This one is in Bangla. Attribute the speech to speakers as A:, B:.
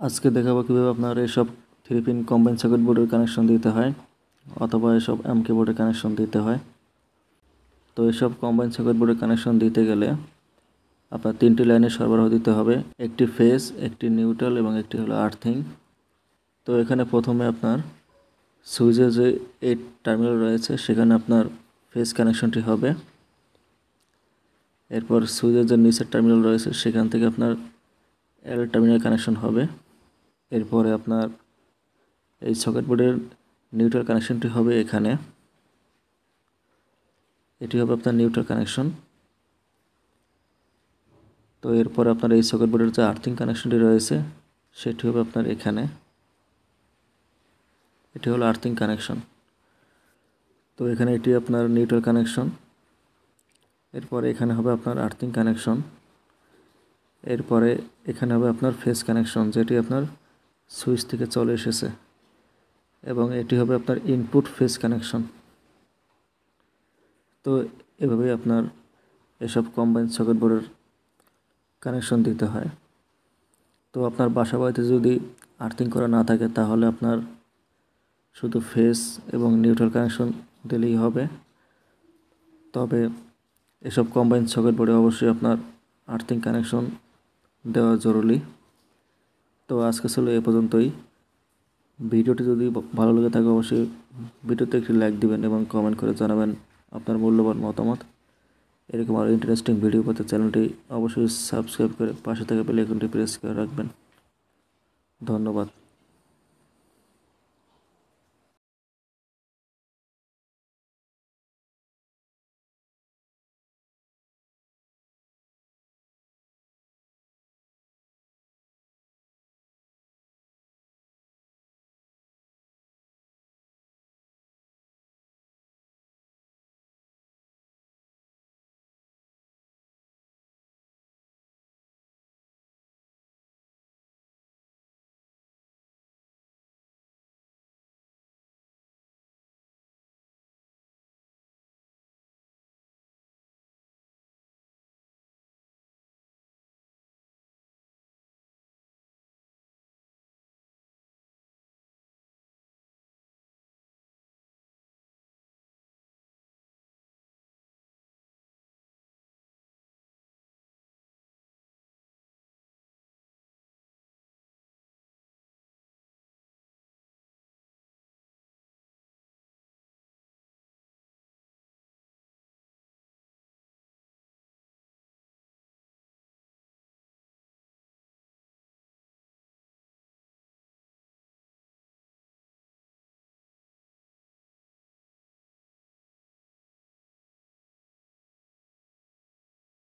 A: আজকে দেখাবো কিভাবে আপনার এসব 3 পিন কম্বাইন সার্কিট বোর্ডের কানেকশন দিতে হয় অথবা এসব এমকে বোর্ডের কানেকশন দিতে হয়। তো এসব কম্বাইন সার্কিট বোর্ডের কানেকশন দিতে গেলে আপনার 3টি লাইনের সরবরাহ দিতে হবে, একটি ফেজ, একটি নিউট্রাল এবং একটি হলো আর্থিং। তো এখানে প্রথমে আপনার সুইচের যে 8 টার্মিনাল রয়েছে সেখানে আপনার ফেজ কানেকশনটি হবে। এরপর সুইচের যে নিচের টার্মিনাল রয়েছে সেখান থেকে আপনার এল টার্মিনাল কানেকশন হবে। এরপরে আপনার এই সার্কিট বোর্ডের নিউট্রাল কানেকশনটি হবে এখানে, এটি হবে আপনার নিউট্রাল কানেকশন। তো এরপর আপনার এই সার্কিট বোর্ডের যে আর্থিং কানেকশনটি রয়েছে সেটি হবে আপনার এখানে, এটি হলো আর্থিং কানেকশন। তো এখানে এটি আপনার নিউট্রাল কানেকশন। এরপরে এখানে হবে আপনার আর্থিং কানেকশন। এরপরে এখানে হবে আপনার ফেজ কানেকশন, যেটি আপনার সুইচ থেকে চলে এসেছে, এবং এটি হবে আপনার ইনপুট ফেজ কানেকশন। তো এভাবেই আপনার এসব কম্বাইন সার্কিট বোর্ডের কানেকশন দিতে হয়। তো আপনার বাসা বাড়িতে যদি আর্থিং করা না থাকে তাহলে আপনার শুধু ফেজ এবং নিউট্রাল কানেকশন দিলেই হবে। তবে এসব কম্বাইন সার্কিট বোর্ডে অবশ্যই আপনার আর্থিং কানেকশন দেওয়া জরুরি। তো আজকে ছিল এ পর্যন্তই। ভিডিওটি যদি ভালো লেগে থাকে অবশ্যই ভিডিওতে একটি লাইক দিবেন এবং কমেন্ট করে জানাবেন আপনার মূল্যবান মতামত। এরকম আরও ইন্টারেস্টিং ভিডিও পেতে চ্যানেলটি অবশ্যই সাবস্ক্রাইব করে পাশে থাকা বেল আইকনটি প্রেস করে রাখবেন। ধন্যবাদ।